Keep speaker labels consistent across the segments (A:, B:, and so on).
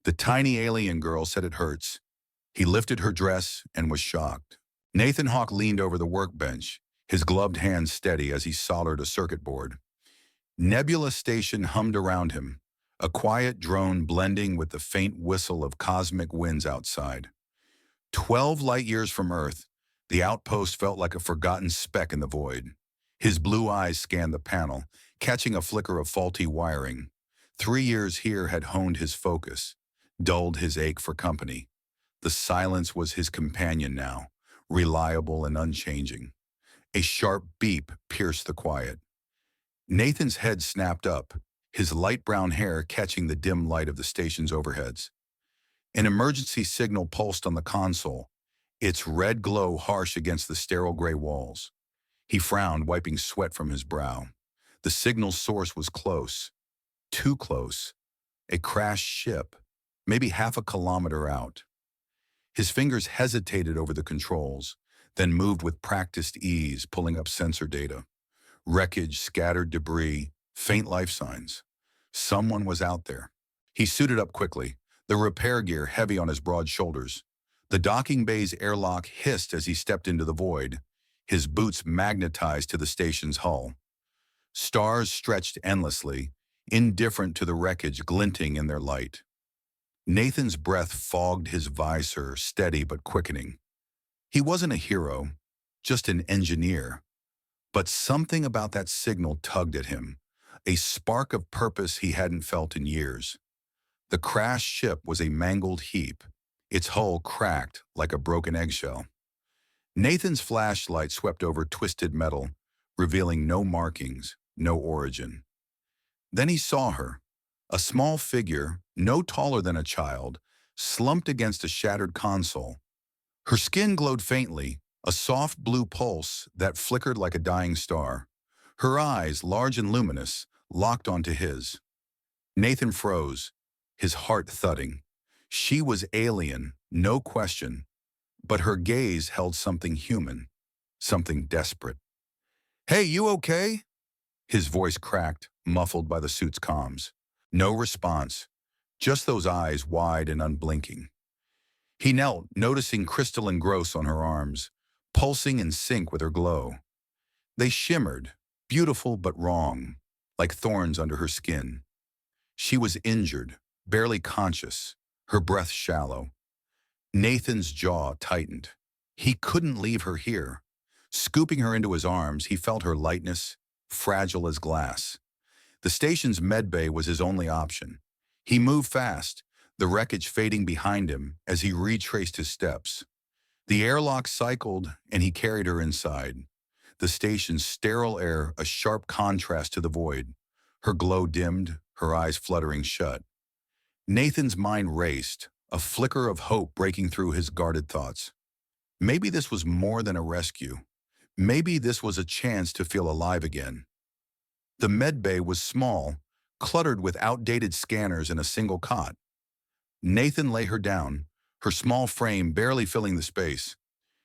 A: The tiny alien girl said it hurts. He lifted her dress and was shocked. Nathan Hawke leaned over the workbench, his gloved hands steady as he soldered a circuit board. Nebula Station hummed around him, a quiet drone blending with the faint whistle of cosmic winds outside. 12 light-years from Earth, the outpost felt like a forgotten speck in the void. His blue eyes scanned the panel, catching a flicker of faulty wiring. 3 years here had honed his focus, dulled his ache for company. The silence was his companion now, reliable and unchanging. A sharp beep pierced the quiet. Nathan's head snapped up, his light brown hair catching the dim light of the station's overheads. An emergency signal pulsed on the console, its red glow harsh against the sterile gray walls. He frowned, wiping sweat from his brow. The signal's source was close, too close. A crashed ship, maybe half a kilometer out. His fingers hesitated over the controls, then moved with practiced ease, pulling up sensor data. Wreckage, scattered debris, faint life signs. Someone was out there. He suited up quickly, the repair gear heavy on his broad shoulders. The docking bay's airlock hissed as he stepped into the void, his boots magnetized to the station's hull. Stars stretched endlessly, indifferent to the wreckage glinting in their light. Nathan's breath fogged his visor, steady but quickening. He wasn't a hero, just an engineer. But something about that signal tugged at him, a spark of purpose he hadn't felt in years. The crashed ship was a mangled heap, its hull cracked like a broken eggshell. Nathan's flashlight swept over twisted metal, revealing no markings, no origin. Then he saw her, a small figure, no taller than a child, slumped against a shattered console. Her skin glowed faintly, a soft blue pulse that flickered like a dying star. Her eyes, large and luminous, locked onto his. Nathan froze, his heart thudding. She was alien, no question, but her gaze held something human, something desperate. "Hey, you okay?" His voice cracked, muffled by the suit's comms. No response, just those eyes wide and unblinking. He knelt, noticing crystalline growths on her arms, pulsing in sync with her glow. They shimmered, beautiful but wrong, like thorns under her skin. She was injured, barely conscious, her breath shallow. Nathan's jaw tightened. He couldn't leave her here. Scooping her into his arms, he felt her lightness, fragile as glass. The station's medbay was his only option. He moved fast, the wreckage fading behind him as he retraced his steps. The airlock cycled, and he carried her inside. The station's sterile air a sharp contrast to the void. Her glow dimmed, her eyes fluttering shut. Nathan's mind raced, a flicker of hope breaking through his guarded thoughts. Maybe this was more than a rescue. Maybe this was a chance to feel alive again. The medbay was small, cluttered with outdated scanners and a single cot. Nathan lay her down, her small frame barely filling the space.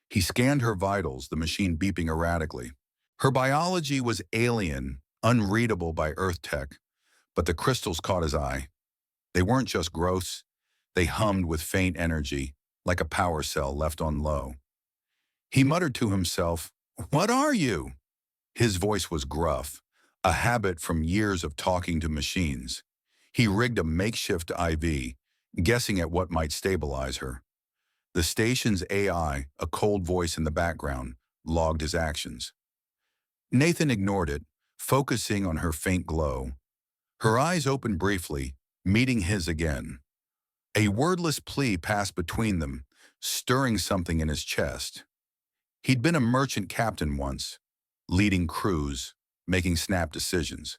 A: He scanned her vitals, the machine beeping erratically. Her biology was alien, unreadable by Earth tech, but the crystals caught his eye. They weren't just growths, they hummed with faint energy, like a power cell left on low. He muttered to himself, "What are you?" His voice was gruff, a habit from years of talking to machines. He rigged a makeshift IV, guessing at what might stabilize her. The station's AI, a cold voice in the background, logged his actions. Nathan ignored it, focusing on her faint glow. Her eyes opened briefly, meeting his again. A wordless plea passed between them, stirring something in his chest. He'd been a merchant captain once, leading crews, making snap decisions.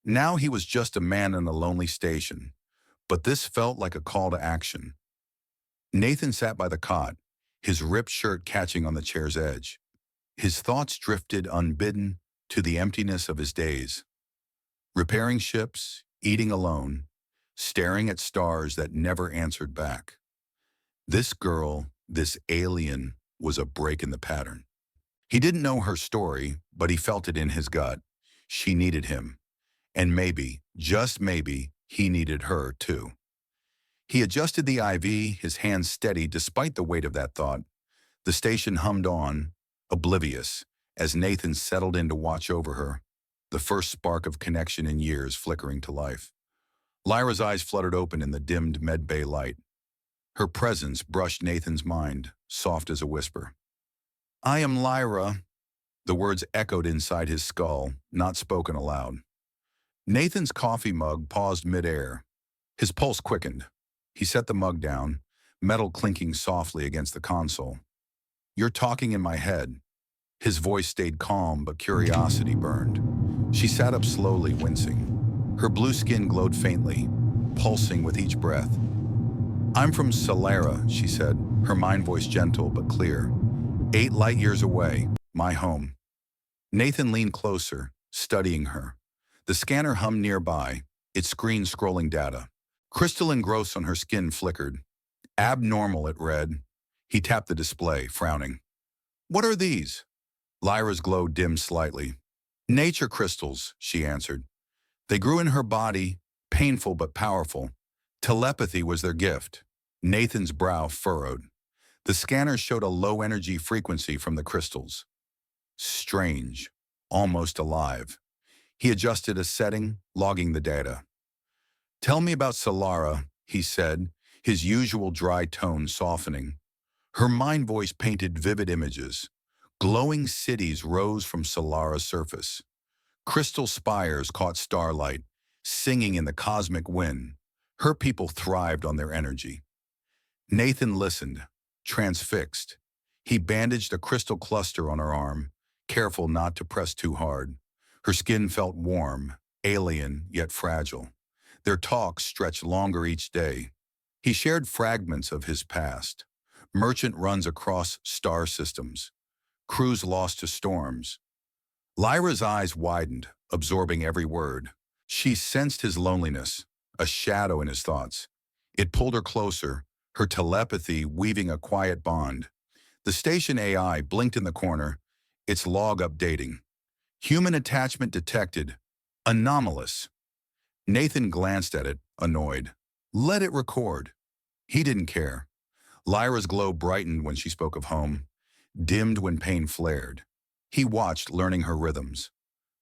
A: Now he was just a man in a lonely station, but this felt like a call to action. Nathan sat by the cot, his ripped shirt catching on the chair's edge. His thoughts drifted unbidden to the emptiness of his days. Repairing ships, eating alone, staring at stars that never answered back. This girl, this alien, was a break in the pattern. He didn't know her story, but he felt it in his gut. She needed him. And maybe, just maybe, he needed her too. He adjusted the IV, his hands steady despite the weight of that thought. The station hummed on, oblivious, as Nathan settled in to watch over her, the first spark of connection in years flickering to life. Lyra's eyes fluttered open in the dimmed medbay light. Her presence brushed Nathan's mind, soft as a whisper. "I am Lyra." The words echoed inside his skull, not spoken aloud. Nathan's coffee mug paused midair. His pulse quickened. He set the mug down, metal clinking softly against the console. "You're talking in my head." His voice stayed calm, but curiosity burned. She sat up slowly, wincing. Her blue skin glowed faintly, pulsing with each breath. "I'm from Solara," she said, her mind voice gentle but clear. 8 light years away, my home." Nathan leaned closer, studying her. The scanner hummed nearby, its screen scrolling data. Crystalline growths on her skin flickered. "Abnormal," it read. He tapped the display, frowning. "What are these?" Lyra's glow dimmed slightly. "Nature crystals," she answered. They grew in her body, painful but powerful. Telepathy was their gift. Nathan's brow furrowed. The scanner showed a low-energy frequency from the crystals. Strange, almost alive. He adjusted a setting, logging the data. "Tell me about Solara," he said, his usual dry tone softening. Her mind voice painted vivid images. Glowing cities rose from Solara's surface. Crystal spires caught starlight, singing in the cosmic wind. Her people thrived on their energy. Nathan listened, transfixed. He bandaged a crystal cluster on her arm, careful not to press too hard. Her skin felt warm, alien yet fragile. Their talks stretched longer each day. He shared fragments of his past. Merchant runs across star systems. Crews lost to storms. Lyra's eyes widened, absorbing every word. She sensed his loneliness, a shadow in his thoughts. It pulled her closer, her telepathy weaving a quiet bond. The station AI blinked in the corner, its log updating. Human attachment detected. Anomalous. Nathan glanced at it, annoyed. Let it record. He didn't care. Lyra's glow brightened when she spoke of home, dimmed when pain flared. He watched, learning her rhythms.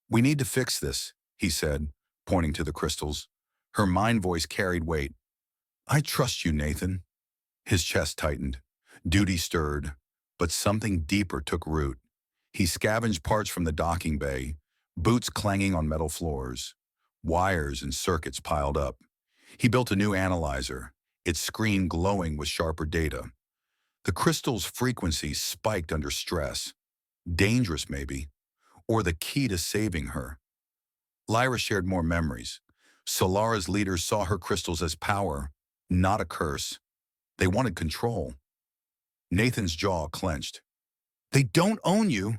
A: "We need to fix this," he said, pointing to the crystals. Her mind voice carried weight. "I trust you, Nathan." His chest tightened. Duty stirred, but something deeper took root. He scavenged parts from the docking bay, boots clanging on metal floors. Wires and circuits piled up. He built a new analyzer, its screen glowing with sharper data. The crystal's frequency spiked under stress. Dangerous, maybe, or the key to saving her. Lyra shared more memories. Solara's leaders saw her crystals as power, not a curse. They wanted control. Nathan's jaw clenched. "They don't own you."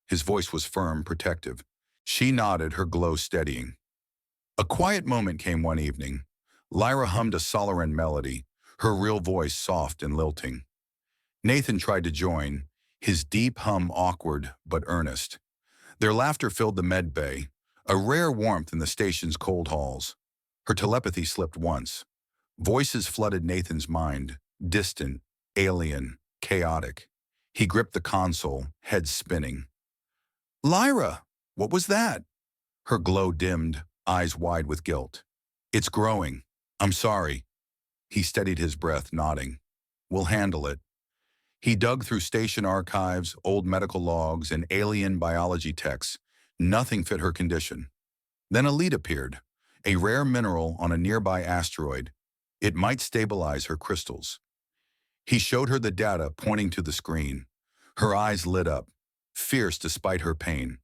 A: His voice was firm, protective. She nodded, her glow steadying. A quiet moment came one evening. Lyra hummed a Solaran melody, her real voice soft and lilting. Nathan tried to join, his deep hum awkward but earnest. Their laughter filled the med bay, a rare warmth in the station's cold halls. Her telepathy slipped once. Voices flooded Nathan's mind, distant, alien, chaotic. He gripped the console, head spinning. "Lyra, what was that?" Her glow dimmed, eyes wide with guilt. "It's growing. I'm sorry." He steadied his breath, nodding. "We'll handle it." He dug through station archives, old medical logs, and alien biology texts. Nothing fit her condition. Then a lead appeared, a rare mineral on a nearby asteroid. It might stabilize her crystals. He showed her the data, pointing to the screen. Her eyes lit up, fierce despite her pain.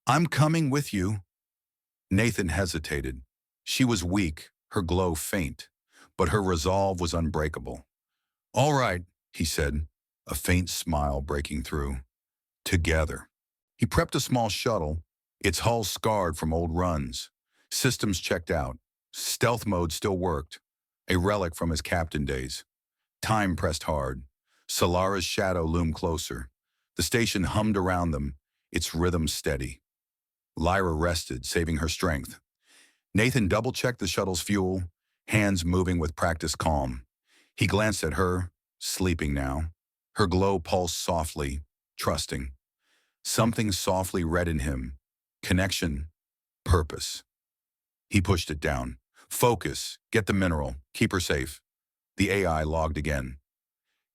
A: "I'm coming with you." Nathan hesitated. She was weak, her glow faint, but her resolve was unbreakable. "All right," he said, a faint smile breaking through. "Together." He prepped a small shuttle, its hull scarred from old runs. Systems checked out. Stealth mode still worked, a relic from his captain days. Time pressed hard. Solara's shadow loomed closer. The station hummed around them, its rhythm steady. Lyra rested, saving her strength. Nathan double-checked the shuttle's fuel, hands moving with practiced calm. He glanced at her, sleeping now. Her glow pulsed softly, trusting. Something softly read in him. Connection, purpose. He pushed it down. Focus, get the mineral, keep her safe. The AI logged again.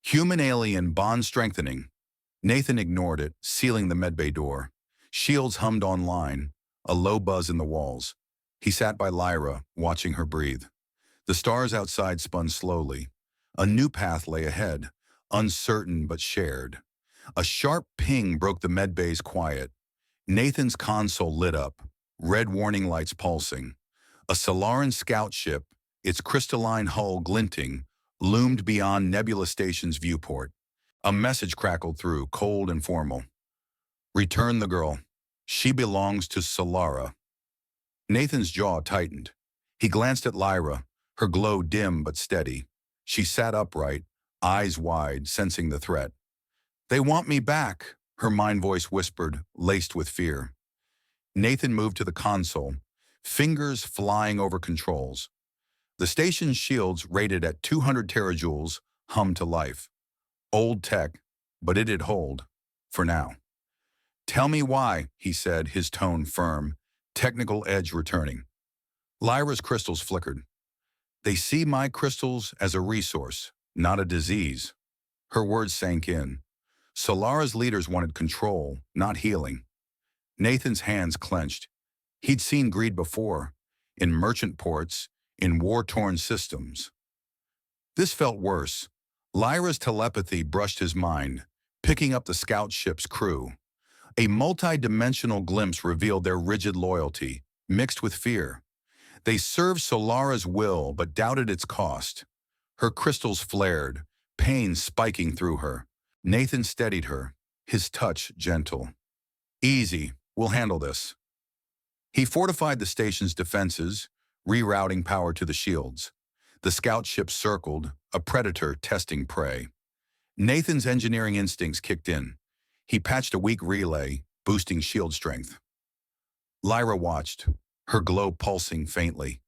A: Human-alien bond strengthening. Nathan ignored it, sealing the medbay door. Shields hummed online, a low buzz in the walls. He sat by Lyra, watching her breathe. The stars outside spun slowly. A new path lay ahead, uncertain but shared. A sharp ping broke the medbay's quiet. Nathan's console lit up, red warning lights pulsing. A Solaran scout ship, its crystalline hull glinting, loomed beyond Nebula Station's viewport. A message crackled through, cold and formal. Return the girl. She belongs to Solara. Nathan's jaw tightened. He glanced at Lyra, her glow dim but steady. She sat upright, eyes wide, sensing the threat. They want me back, her mind voice whispered, laced with fear. Nathan moved to the console, fingers flying over controls. The station's shields, rated at 200 terajoules, hummed to life. Old tech, but it'd hold, for now. Tell me why, he said, his tone firm, technical edge returning. Lyra's crystals flickered. They see my crystals as a resource, not a disease. Her words sank in. Solara's leaders wanted control, not healing. Nathan's hands clenched. He'd seen greed before, in merchant ports, in war-torn systems. This felt worse. Lyra's telepathy brushed his mind, picking up the scout ship's crew. A multi-dimensional glimpse revealed their rigid loyalty, mixed with fear. They served Solara's will but doubted its cost. Her crystals flared, pain spiking through her. Nathan steadied her, his touch gentle. Easy, we'll handle this. He fortified the station's defenses, rerouting power to the shields. The scout ship circled, a predator testing prey. Nathan's engineering instincts kicked in. He patched a weak relay, boosting shield strength. Lyra watched, her glow pulsing faintly.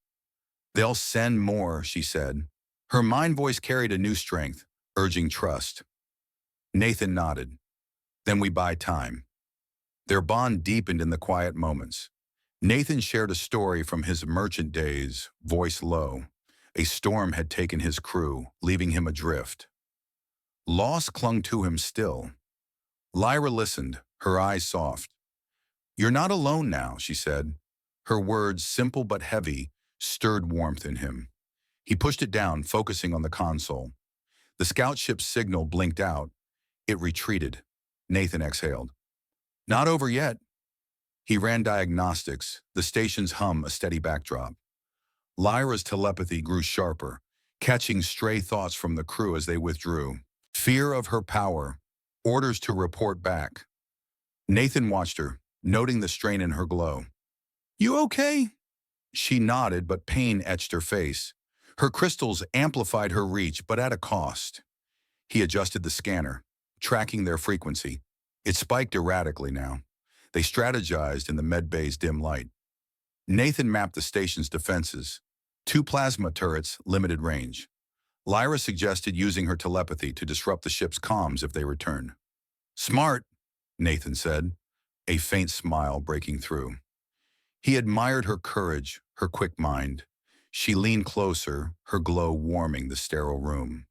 A: They'll send more, she said. Her mind voice carried a new strength, urging trust. Nathan nodded. Then we buy time. Their bond deepened in the quiet moments. Nathan shared a story from his merchant days, voice low. A storm had taken his crew, leaving him adrift. Loss clung to him still. Lyra listened, her eyes soft. You're not alone now, she said. Her words, simple but heavy, stirred warmth in him. He pushed it down, focusing on the console. The scout ship's signal blinked out. It retreated. Nathan exhaled. Not over yet. He ran diagnostics, the station's hum a steady backdrop. Lyra's telepathy grew sharper, catching stray thoughts from the crew as they withdrew. Fear of her power, orders to report back. Nathan watched her, noting the strain in her glow. You okay? She nodded, but pain etched her face. Her crystals amplified her reach, but at a cost. He adjusted the scanner, tracking their frequency. It spiked erratically now. They strategized in the medbay's dim light. Nathan mapped the station's defenses. 2 plasma turrets, limited range. Lyra suggested using her telepathy to disrupt the ship's comms if they return. Smart, Nathan said, a faint smile breaking through. He admired her courage, her quick mind. She leaned closer, her glow warming the sterile room.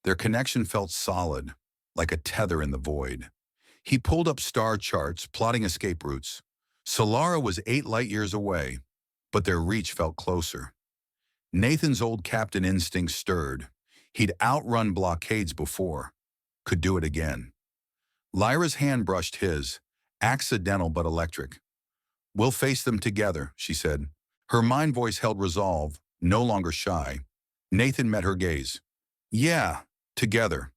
A: Their connection felt solid, like a tether in the void. He pulled up star charts, plotting escape routes. Solara was 8 light-years away, but their reach felt closer. Nathan's old captain instinct stirred. He'd outrun blockades before. Could do it again. Lyra's hand brushed his, accidental but electric. We'll face them together, she said. Her mind voice held resolve, no longer shy. Nathan met her gaze. Yeah, together.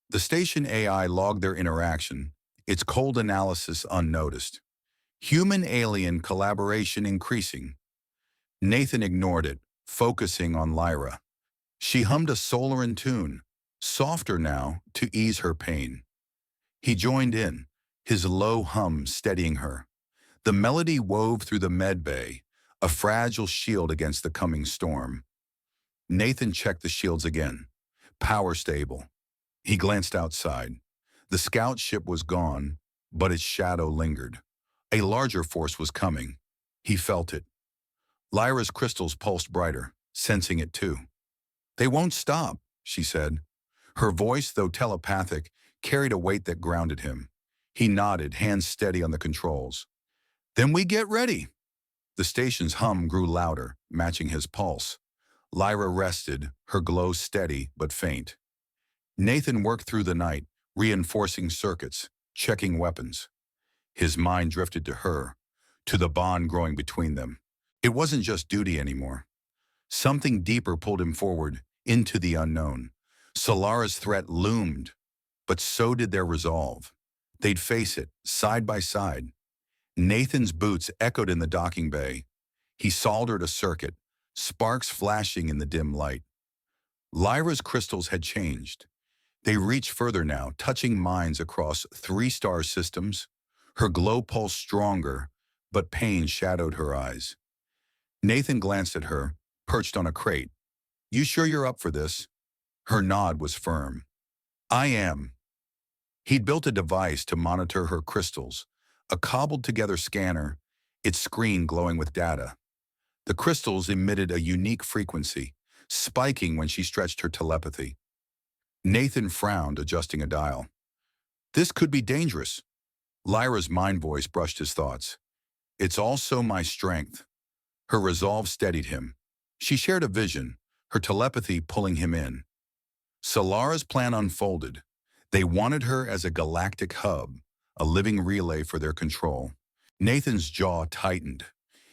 A: The station AI logged their interaction, its cold analysis unnoticed. Human-alien collaboration increasing. Nathan ignored it, focusing on Lyra. She hummed a Solaran tune, softer now, to ease her pain. He joined in, his low hum steadying her. The melody wove through the medbay, a fragile shield against the coming storm. Nathan checked the shields again. Power stable. He glanced outside. The scout ship was gone, but its shadow lingered. A larger force was coming. He felt it. Lyra's crystals pulsed brighter, sensing it too. "They won't stop," she said. Her voice, though telepathic, carried a weight that grounded him. He nodded, hands steady on the controls. "Then we get ready." The station's hum grew louder, matching his pulse. Lyra rested, her glow steady but faint. Nathan worked through the night, reinforcing circuits, checking weapons. His mind drifted to her, to the bond growing between them. It wasn't just duty anymore. Something deeper pulled him forward, into the unknown. Solara's threat loomed, but so did their resolve. They'd face it, side by side. Nathan's boots echoed in the docking bay. He soldered a circuit, sparks flashing in the dim light. Lyra's crystals had changed. They reached further now, touching minds across 3-star systems. Her glow pulsed stronger, but pain shadowed her eyes. Nathan glanced at her, perched on a crate. "You sure you're up for this?" Her nod was firm. "I am." He'd built a device to monitor her crystals, a cobbled-together scanner, its screen glowing with data. The crystals emitted a unique frequency, spiking when she stretched her telepathy. Nathan frowned, adjusting a dial. "This could be dangerous." Lyra's mind voice brushed his thoughts. "It's also my strength." Her resolve steadied him. She shared a vision, her telepathy pulling him in. Solara's plan unfolded. They wanted her as a galactic hub, a living relay for their control. Nathan's jaw tightened.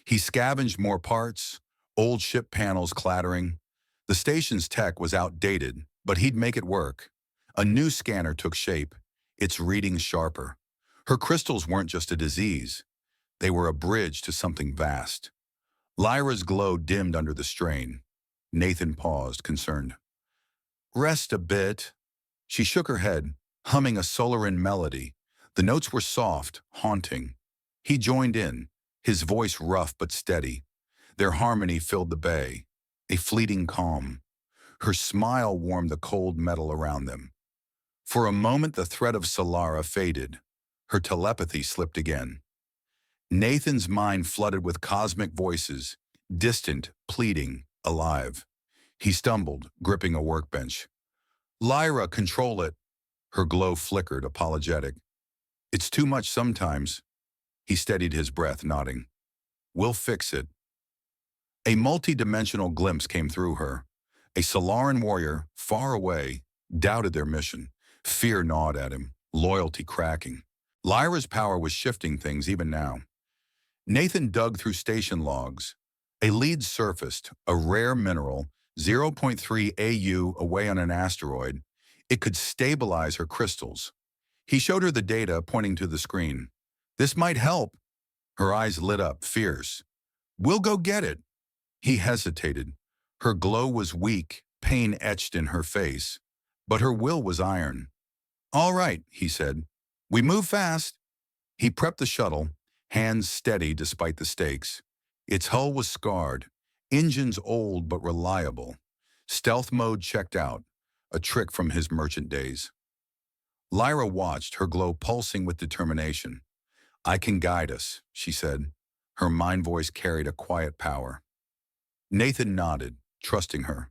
A: He scavenged more parts, old ship panels clattering. The station's tech was outdated, but he'd make it work. A new scanner took shape, its readings sharper. Her crystals weren't just a disease. They were a bridge to something vast. Lyra's glow dimmed under the strain. Nathan paused, concerned. "Rest a bit." She shook her head, humming a Solaran melody. The notes were soft, haunting. He joined in, his voice rough but steady. Their harmony filled the bay, a fleeting calm. Her smile warmed the cold metal around them. For a moment the threat of Solara faded. Her telepathy slipped again. Nathan's mind flooded with cosmic voices, distant, pleading, alive. He stumbled, gripping a workbench. "Lyra, control it." Her glow flickered, apologetic. "It's too much sometimes." He steadied his breath, nodding. "We'll fix it." A multi-dimensional glimpse came through her. A Solaran warrior, far away, doubted their mission. Fear gnawed at him, loyalty cracking. Lyra's power was shifting things even now. Nathan dug through station logs. A lead surfaced, a rare mineral, 0.3 AU away on an asteroid. It could stabilize her crystals. He showed her the data, pointing to the screen. "This might help." Her eyes lit up, fierce. "We'll go get it." He hesitated. Her glow was weak, pain etched in her face. But her will was iron. "All right," he said. "We move fast." He prepped the shuttle, hands steady despite the stakes. Its hull was scarred, engines old but reliable. Stealth mode checked out, a trick from his merchant days. Lyra watched, her glow pulsing with determination. "I can guide us," she said. Her mind voice carried a quiet power. Nathan nodded, trusting her.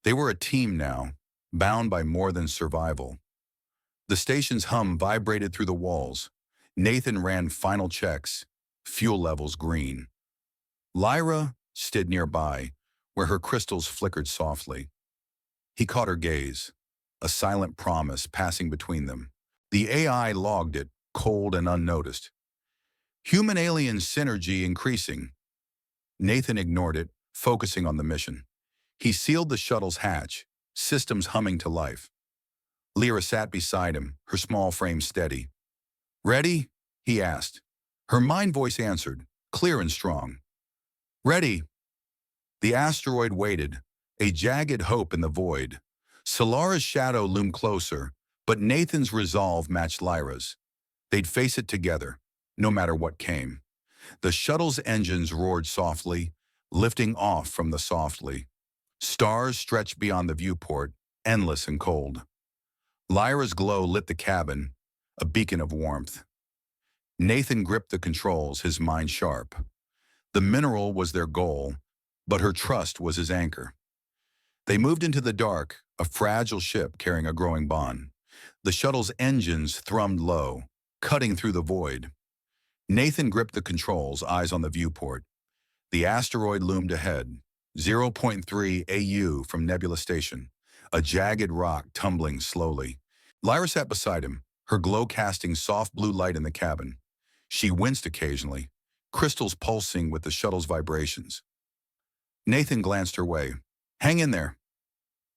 A: They were a team now, bound by more than survival. The station's hum vibrated through the walls. Nathan ran final checks, fuel levels green. Lyra stood nearby, where her crystals flickered softly. He caught her gaze, a silent promise passing between them. The AI logged it, cold and unnoticed. Human-alien synergy increasing. Nathan ignored it, focusing on the mission. He sealed the shuttle's hatch, systems humming to life. Lyra sat beside him, her small frame steady. "Ready?" he asked. Her mind voice answered, clear and strong. "Ready." The asteroid waited, a jagged hope in the void. Solara's shadow loomed closer, but Nathan's resolve matched Lyra's. They'd face it together, no matter what came. The shuttle's engines roared softly, lifting off from the softly. Stars stretched beyond the viewport, endless and cold. Lyra's glow lit the cabin, a beacon of warmth. Nathan gripped the controls, his mind sharp. The mineral was their goal, but her trust was his anchor. They moved into the dark, a fragile ship carrying a growing bond. The shuttle's engines thrummed low, cutting through the void. Nathan gripped the controls, eyes on the viewport. The asteroid loomed ahead, zero point 0.3 AU from Nebula Station, a jagged rock tumbling slowly. Lyra sat beside him, her glow casting soft blue light in the cabin. She winced occasionally, crystals pulsing with the shuttle's vibrations. Nathan glanced her way. "Hang in there."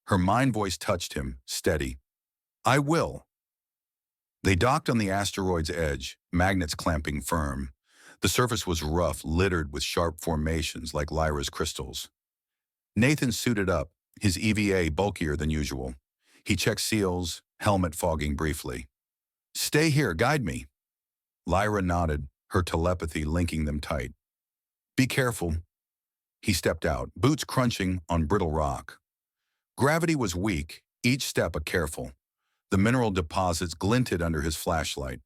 A: Her mind voice touched him, steady. "I will." They docked on the asteroid's edge, magnets clamping firm. The surface was rough, littered with sharp formations like Lyra's crystals. Nathan suited up, his EVA bulkier than usual. He checked seals, helmet fogging briefly. "Stay here, guide me." Lyra nodded, her telepathy linking them tight. "Be careful." He stepped out, boots crunching on brittle rock. Gravity was weak, each step a careful. The mineral deposits glinted under his flashlight.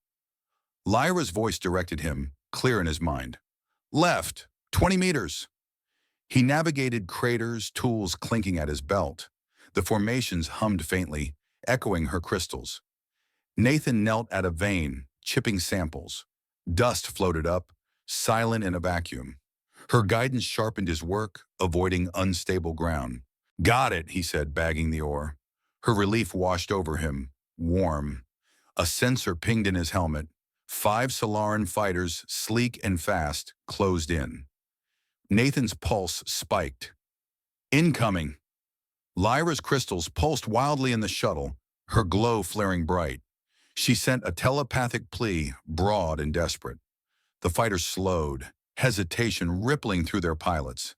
A: Lyra's voice directed him, clear in his mind. "Left, 20 meters." He navigated craters, tools clinking at his belt. The formations hummed faintly, echoing her crystals. Nathan knelt at a vein, chipping samples. Dust floated up, silent in a vacuum. Her guidance sharpened his work, avoiding unstable ground. "Got it," he said, bagging the ore. Her relief washed over him, warm. A sensor pinged in his helmet. 5 Solaran fighters, sleek and fast, closed in. Nathan's pulse spiked. "Incoming." Lyra's crystals pulsed wildly in the shuttle, her glow flaring bright. She sent a telepathic plea, broad and desperate. The fighters slowed, hesitation rippling through their pilots.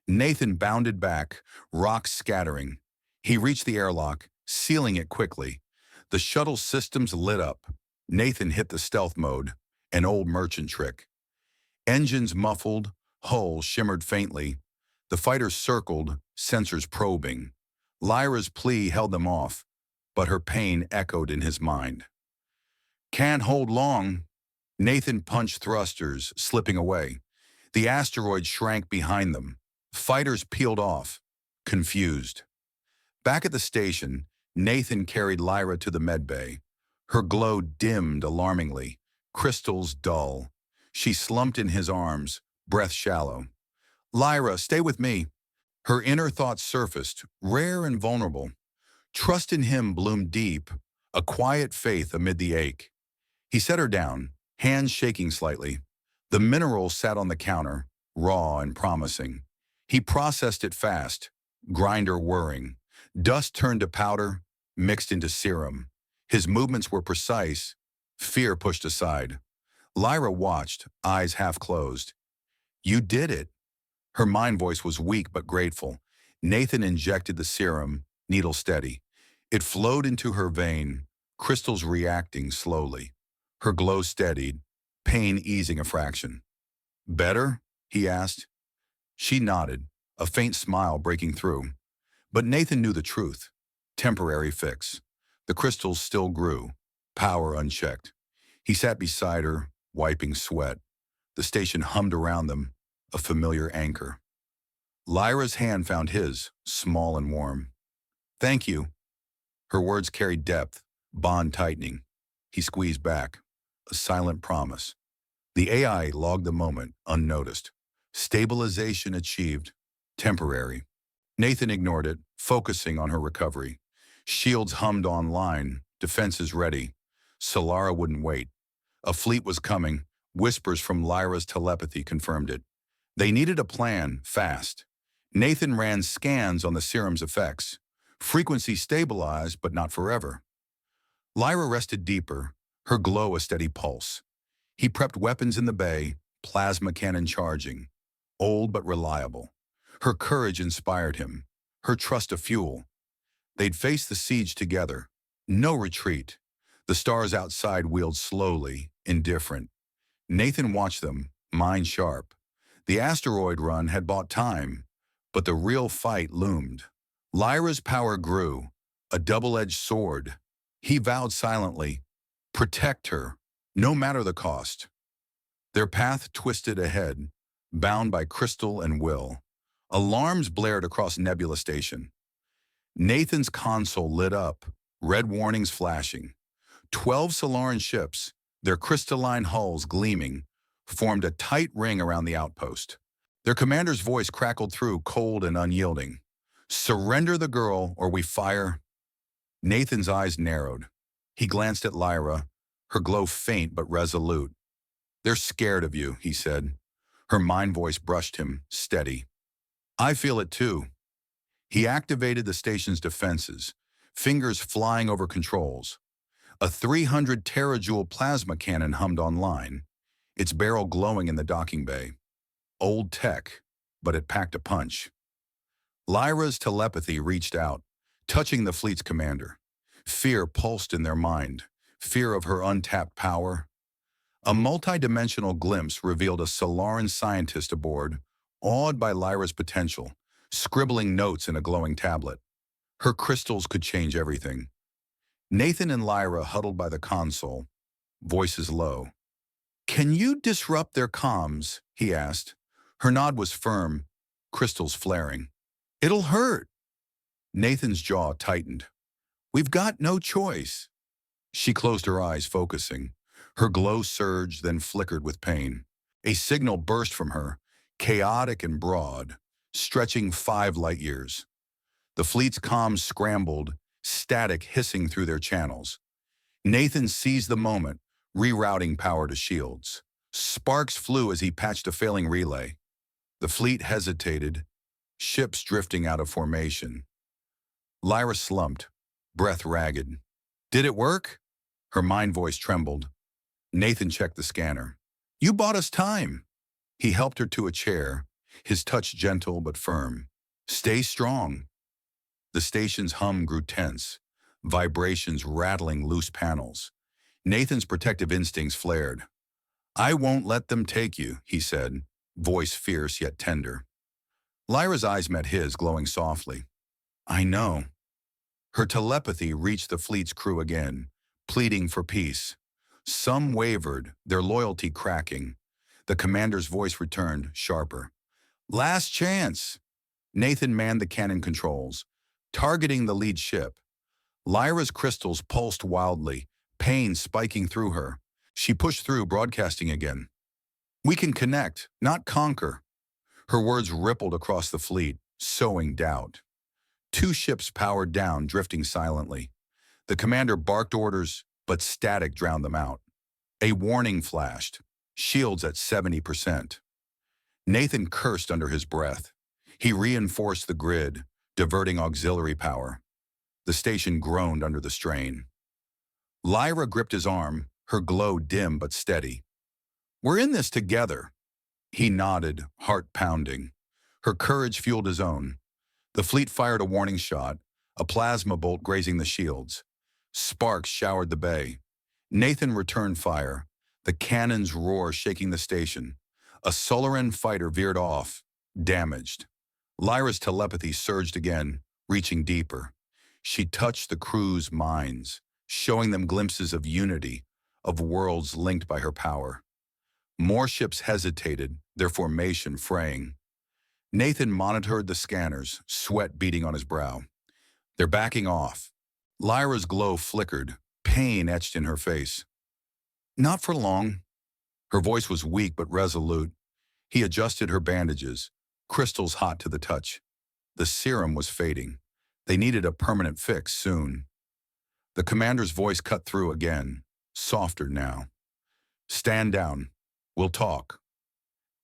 A: Nathan bounded back, rocks scattering. He reached the airlock, sealing it quickly. The shuttle systems lit up. Nathan hit the stealth mode, an old merchant trick. Engines muffled, hull shimmered faintly. The fighters circled, sensors probing. Lyra's plea held them off, but her pain echoed in his mind. "Can't hold long." Nathan punched thrusters, slipping away. The asteroid shrank behind them. Fighters peeled off, confused. Back at the station, Nathan carried Lyra to the medbay. Her glow dimmed alarmingly, crystals dull. She slumped in his arms, breath shallow. "Lyra, stay with me." Her inner thoughts surfaced, rare and vulnerable. Trust in him bloomed deep, a quiet faith amid the ache. He set her down, hands shaking slightly. The mineral sat on the counter, raw and promising. He processed it fast, grinder whirring. Dust turned to powder, mixed into serum. His movements were precise, fear pushed aside. Lyra watched, eyes half closed. "You did it." Her mind voice was weak but grateful. Nathan injected the serum, needle steady. It flowed into her vein, crystals reacting slowly. Her glow steadied, pain easing a fraction. "Better?" he asked. She nodded, a faint smile breaking through. But Nathan knew the truth. Temporary fix. The crystals still grew, power unchecked. He sat beside her, wiping sweat. The station hummed around them, a familiar anchor. Lyra's hand found his, small and warm. "Thank you." Her words carried depth, bond tightening. He squeezed back, a silent promise. The AI logged the moment, unnoticed. Stabilization achieved. Temporary. Nathan ignored it, focusing on her recovery. Shields hummed online, defenses ready. Solara wouldn't wait. A fleet was coming. Whispers from Lyra's telepathy confirmed it. They needed a plan, fast. Nathan ran scans on the serum's effects. Frequency stabilized, but not forever. Lyra rested deeper, her glow a steady pulse. He prepped weapons in the bay, plasma cannon charging. Old but reliable. Her courage inspired him, her trust a fuel. They'd face the siege together. No retreat. The stars outside wheeled slowly, indifferent. Nathan watched them, mind sharp. The asteroid run had bought time, But the real fight loomed. Lyra's power grew, a double-edged sword. He vowed silently, protect her, no matter the cost. Their path twisted ahead, bound by crystal and will. Alarms blared across Nebula Station. Nathan's console lit up, red warnings flashing. 12 Solaran ships, their crystalline hulls gleaming, formed a tight ring around the outpost. Their commander's voice crackled through, cold and unyielding. Surrender the girl, or we fire. Nathan's eyes narrowed. He glanced at Lyra, her glow faint but resolute. They're scared of you, he said. Her mind voice brushed him, steady. I feel it too. He activated the station's defenses, fingers flying over controls. A 300 terajoule plasma cannon hummed online, its barrel glowing in the docking bay. Old tech, but it packed a punch. Lyra's telepathy reached out, touching the fleet's commander. Fear pulsed in their mind, fear of her untapped power. A multi-dimensional glimpse revealed a Solaran scientist aboard, awed by Lyra's potential, scribbling notes in a glowing tablet. Her crystals could change everything. Nathan and Lyra huddled by the console, voices low. Can you disrupt their comms? He asked. Her nod was firm, crystals flaring. It'll hurt. Nathan's jaw tightened. We've got no choice. She closed her eyes, focusing. Her glow surged, then flickered with pain. A signal burst from her, chaotic and broad, stretching 5 light years. The fleet's comms scrambled, static hissing through their channels. Nathan seized the moment, rerouting power to shields. Sparks flew as he patched a failing relay. The fleet hesitated, ships drifting out of formation. Lyra slumped, breath ragged. Did it work? Her mind voice trembled. Nathan checked the scanner. You bought us time. He helped her to a chair, his touch gentle but firm. Stay strong. The station's hum grew tense, vibrations rattling loose panels. Nathan's protective instincts flared. I won't let them take you, he said, voice fierce yet tender. Lyra's eyes met his, glowing softly. I know. Her telepathy reached the fleet's crew again, pleading for peace. Some wavered, their loyalty cracking. The commander's voice returned, sharper. Last chance. Nathan manned the cannon controls, targeting the lead ship. Lyra's crystals pulsed wildly, pain spiking through her. She pushed through, broadcasting again. We can connect, not conquer. Her words rippled across the fleet, sowing doubt. 2 ships powered down, drifting silently. The commander barked orders, but static drowned them out. A warning flashed, shields at 70%. Nathan cursed under his breath. He reinforced the grid, diverting auxiliary power. The station groaned under the strain. Lyra gripped his arm, her glow dim but steady. We're in this together. He nodded, heart pounding. Her courage fueled his own. The fleet fired a warning shot, a plasma bolt grazing the shields. Sparks showered the bay. Nathan returned fire, the cannon's roar shaking the station. A Solaran fighter veered off, damaged. Lyra's telepathy surged again, reaching deeper. She touched the crew's minds, showing them glimpses of unity, of worlds linked by her power. More ships hesitated, their formation fraying. Nathan monitored the scanners, sweat beading on his brow. They're backing off. Lyra's glow flickered, pain etched in her face. Not for long. Her voice was weak but resolute. He adjusted her bandages, crystals hot to the touch. The serum was fading. They needed a permanent fix soon. The commander's voice cut through again, softer now. Stand down. We'll talk.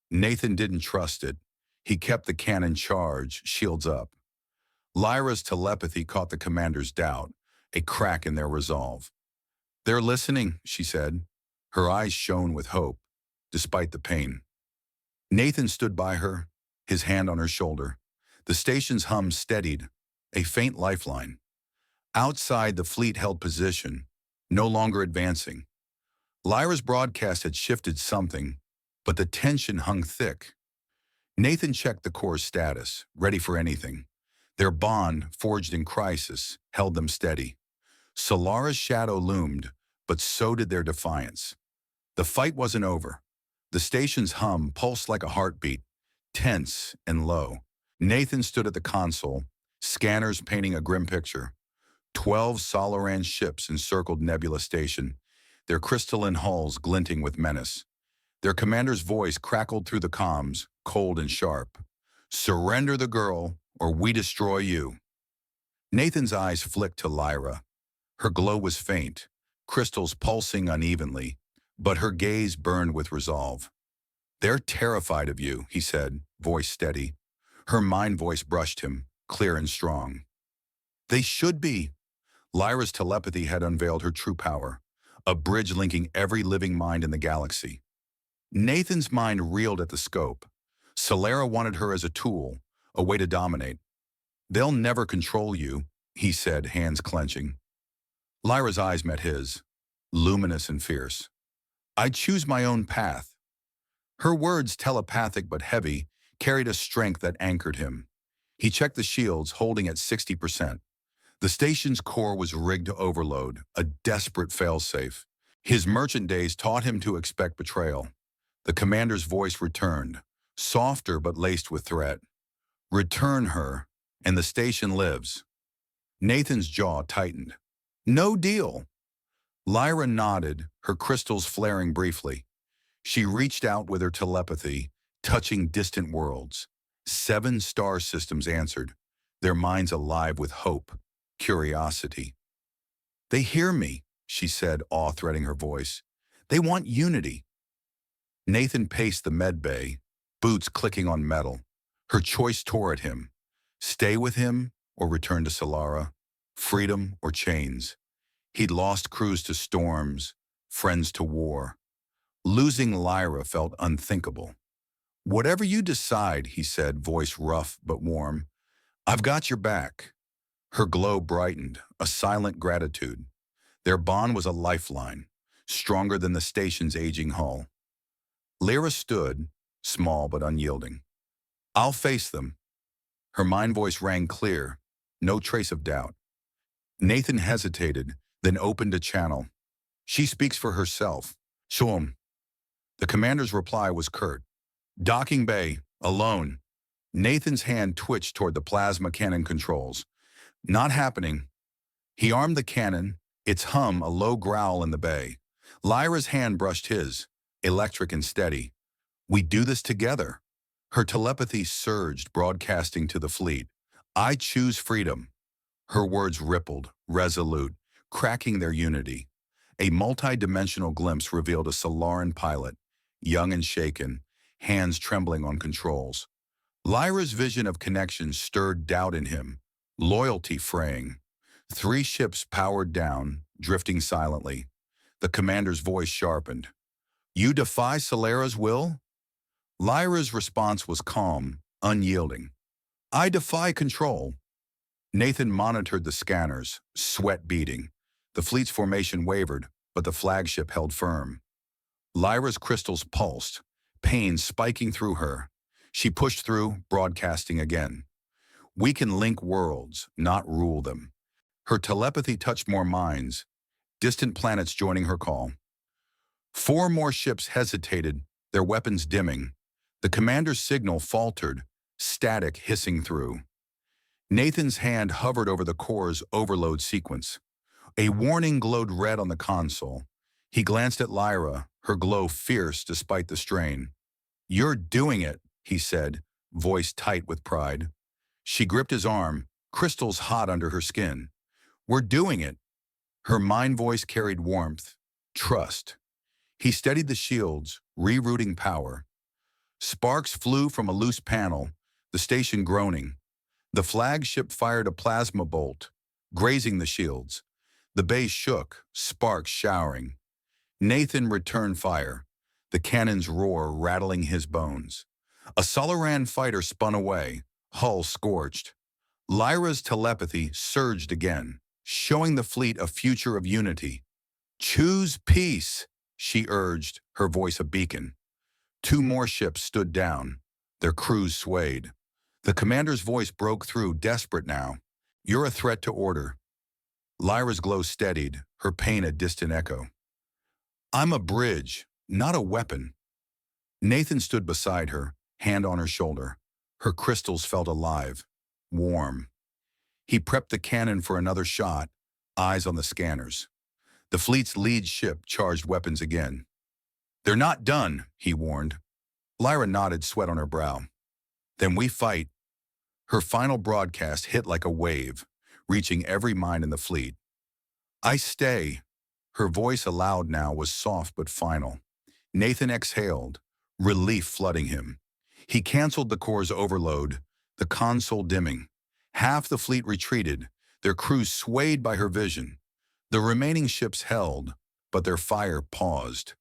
A: Nathan didn't trust it. He kept the cannon charged, shields up. Lyra's telepathy caught the commander's doubt, a crack in their resolve. They're listening, she said. Her eyes shone with hope, despite the pain. Nathan stood by her, his hand on her shoulder. The station's hum steadied, a faint lifeline. Outside, the fleet held position, no longer advancing. Lyra's broadcast had shifted something, but the tension hung thick. Nathan checked the core's status, ready for anything. Their bond, forged in crisis, held them steady. Solara's shadow loomed, but so did their defiance. The fight wasn't over. The station's hum pulsed like a heartbeat, tense and low. Nathan stood at the console, scanners painting a grim picture. 12 Solaran ships encircled Nebula Station, their crystalline hulls glinting with menace. Their commander's voice crackled through the comms, cold and sharp. "Surrender the girl, or we destroy you." Nathan's eyes flicked to Lyra. Her glow was faint, crystals pulsing unevenly, but her gaze burned with resolve. "They're terrified of you," he said, voice steady. Her mind voice brushed him, clear and strong. "They should be." Lyra's telepathy had unveiled her true power, a bridge linking every living mind in the galaxy. Nathan's mind reeled at the scope. Solara wanted her as a tool, a way to dominate. "They'll never control you," he said, hands clenching. Lyra's eyes met his, luminous and fierce. "I choose my own path." Her words, telepathic but heavy, carried a strength that anchored him. He checked the shields, holding at 60%. The station's core was rigged to overload, a desperate failsafe. His merchant days taught him to expect betrayal. The commander's voice returned, softer but laced with threat. "Return her, and the station lives." Nathan's jaw tightened. "No deal." Lyra nodded, her crystals flaring briefly. She reached out with her telepathy, touching distant worlds. 7 star systems answered, their minds alive with hope, curiosity. "They hear me," she said, awe threading her voice. "They want unity." Nathan paced the med bay, boots clicking on metal. Her choice tore at him. Stay with him or return to Solara? Freedom or chains? He'd lost crews to storms, friends to war. Losing Lyra felt unthinkable. "Whatever you decide," he said, voice rough but warm, "I've got your back." Her glow brightened, a silent gratitude. Their bond was a lifeline, stronger than the station's aging hull. Lyra stood, small but unyielding. "I'll face them." Her mind voice rang clear, no trace of doubt. Nathan hesitated, then opened a channel. "She speaks for herself. Show 'em." The commander's reply was curt. "Docking bay, alone." Nathan's hand twitched toward the plasma cannon controls. "Not happening." He armed the cannon, its hum a low growl in the bay. Lyra's hand brushed his, electric and steady. "We do this together." Her telepathy surged, broadcasting to the fleet. "I choose freedom." Her words rippled, resolute, cracking their unity. A multi-dimensional glimpse revealed a Solaran pilot, young and shaken, hands trembling on controls. Lyra's vision of connection stirred doubt in him, loyalty fraying. 3 ships powered down, drifting silently. The commander's voice sharpened. "You defy Solara's will?" Lyra's response was calm, unyielding. "I defy control." Nathan monitored the scanners, sweat beading. The fleet's formation wavered, but the flagship held firm. Lyra's crystals pulsed, pain spiking through her. She pushed through, broadcasting again. "We can link worlds, not rule them." Her telepathy touched more minds, distant planets joining her call. 4 more ships hesitated, their weapons dimming. The commander's signal faltered, static hissing through. Nathan's hand hovered over the core's overload sequence. A warning glowed red on the console. He glanced at Lyra, her glow fierce despite the strain. "You're doing it," he said, voice tight with pride. She gripped his arm, crystals hot under her skin. "We're doing it." Her mind voice carried warmth, trust. He steadied the shields, rerouting power. Sparks flew from a loose panel, the station groaning. The flagship fired a plasma bolt, grazing the shields. The bay shook, sparks showering. Nathan returned fire, the cannon's roar rattling his bones. A Solaran fighter spun away, hull scorched. Lyra's telepathy surged again, showing the fleet a future of unity. "Choose peace," she urged, her voice a beacon. 2 more ships stood down, Their crews swayed. The commander's voice broke through, desperate now. "You're a threat to order." Lyra's glow steadied, her pain a distant echo. "I'm a bridge, not a weapon." Nathan stood beside her, hand on her shoulder. Her crystals felt alive, warm. He prepped the cannon for another shot, eyes on the scanners. The fleet's lead ship charged weapons again. "They're not done," he warned. Lyra nodded, sweat on her brow. "Then we fight." Her final broadcast hit like a wave, reaching every mind in the fleet. "I stay." Her voice, aloud now, was soft but final. Nathan exhaled, relief flooding him. He canceled the core's overload, the console dimming. Half the fleet retreated, their crews swayed by her vision. The remaining ships held, but their fire paused.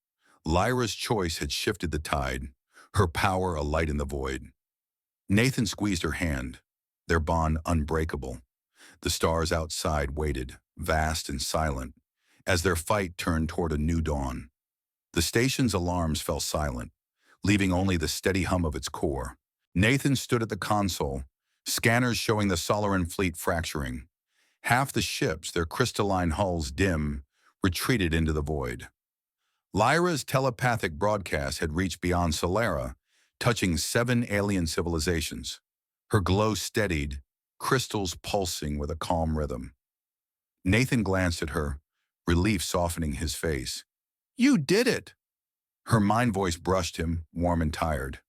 A: Lyra's choice had shifted the tide, her power a light in the void. Nathan squeezed her hand, their bond unbreakable. The stars outside waited, vast and silent, as their fight turned toward a new dawn. The station's alarms fell silent, leaving only the steady hum of its core. Nathan stood at the console, scanners showing the Solaran fleet fracturing. Half the ships, their crystalline hulls dim, retreated into the void. Lyra's telepathic broadcast had reached beyond Solara, touching 7 alien civilizations. Her glow steadied, crystals pulsing with a calm rhythm. Nathan glanced at her, relief softening his face. "You did it!" Her mind voice brushed him, warm and tired.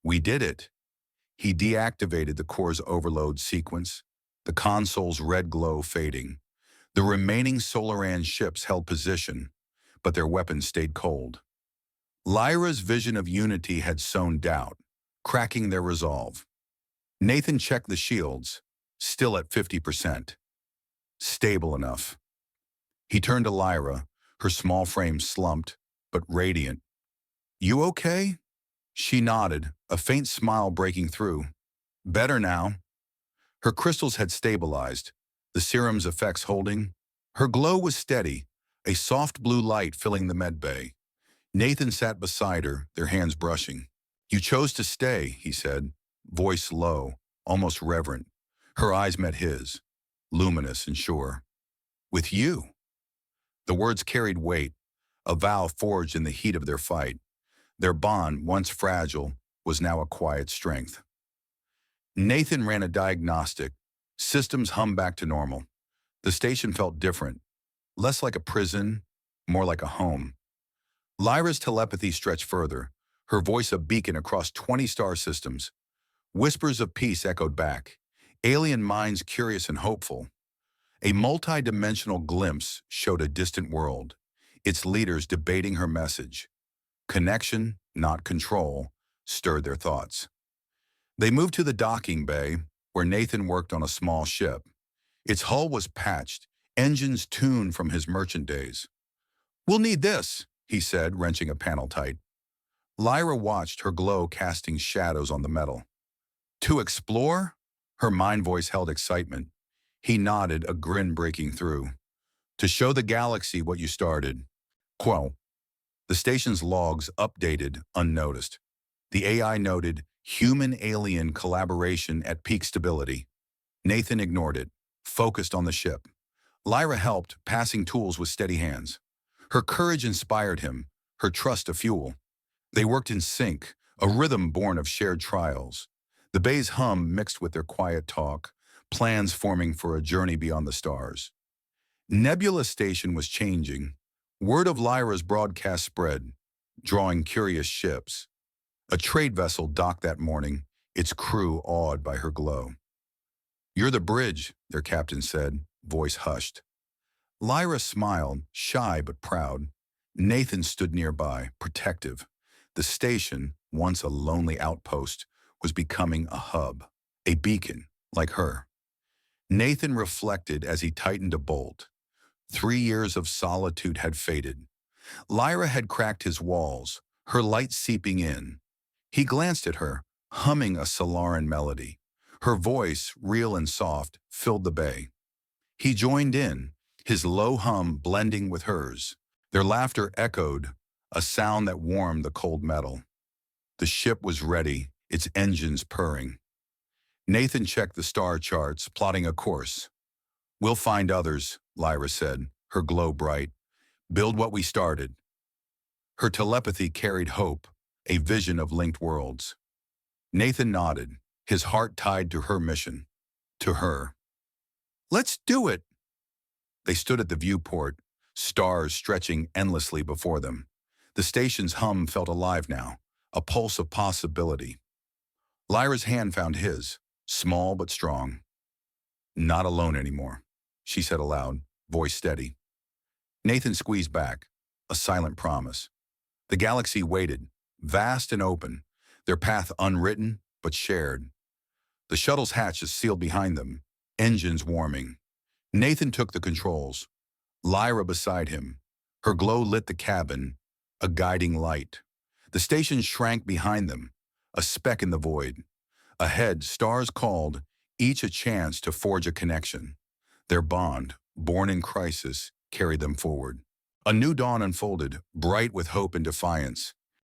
A: "We did it." He deactivated the core's overload sequence, the console's red glow fading. The remaining Solaran ships held position, but their weapons stayed cold. Lyra's vision of unity had sown doubt, cracking their resolve. Nathan checked the shields, still at 50%. Stable enough. He turned to Lyra, her small frame slumped, but radiant. "You okay?" She nodded, a faint smile breaking through. "Better now." Her crystals had stabilized, the serum's effects holding. Her glow was steady, a soft blue light filling the med bay. Nathan sat beside her, their hands brushing. "You chose to stay," he said, voice low, almost reverent. Her eyes met his, luminous and sure. "With you." The words carried weight, a vow forged in the heat of their fight. Their bond, once fragile, was now a quiet strength. Nathan ran a diagnostic. Systems hummed back to normal. The station felt different, less like a prison, more like a home. Lyra's telepathy stretched further, her voice a beacon across 20 star systems. Whispers of peace echoed back, alien minds curious and hopeful. A multi-dimensional glimpse showed a distant world, its leaders debating her message. Connection, not control, stirred their thoughts. They moved to the docking bay, where Nathan worked on a small ship. Its hull was patched, engines tuned from his merchant days. "We'll need this," he said, wrenching a panel tight. Lyra watched, her glow casting shadows on the metal. "To explore?" Her mind voice held excitement. He nodded, a grin breaking through. "To show the galaxy what you started." Quote. The station's logs updated, unnoticed. The AI noted, "Human-alien collaboration at peak stability." Nathan ignored it, focused on the ship. Lyra helped, passing tools with steady hands. Her courage inspired him, her trust a fuel. They worked in sync, a rhythm born of shared trials. The bay's hum mixed with their quiet talk, plans forming for a journey beyond the stars. Nebula Station was changing. Word of Lyra's broadcast spread, drawing curious ships. A trade vessel docked that morning, its crew awed by her glow. "You're the bridge," their captain said, voice hushed. Lyra smiled, shy but proud. Nathan stood nearby, protective. The station, once a lonely outpost, was becoming a hub, a beacon, like her. Nathan reflected as he tightened a bolt. 3 years of solitude had faded. Lyra had cracked his walls, her light seeping in. He glanced at her, humming a Solaran melody. Her voice, real and soft, filled the bay. He joined in, his low hum blending with hers. Their laughter echoed, a sound that warmed the cold metal. The ship was ready, its engines purring. Nathan checked the star charts, plotting a course. "We'll find others," Lyra said, her glow bright. "Build what we started." Her telepathy carried hope, a vision of linked worlds. Nathan nodded, his heart tied to her mission. To her. "Let's do it!" They stood at the viewport, stars stretching endlessly before them. The station's hum felt alive now, a pulse of possibility. Lyra's hand found his, small but strong. "Not alone anymore," she said aloud, voice steady. Nathan squeezed back, a silent promise. The galaxy waited, vast and open, their path unwritten but shared. The shuttle's hatches sealed behind them, engines warming. Nathan took the controls, Lyra beside him. Her glow lit the cabin, a guiding light. The station shrank behind them, a speck in the void. Ahead, stars called, each a chance to forge a connection. Their bond, born in crisis, carried them forward. A new dawn unfolded, bright with hope and defiance.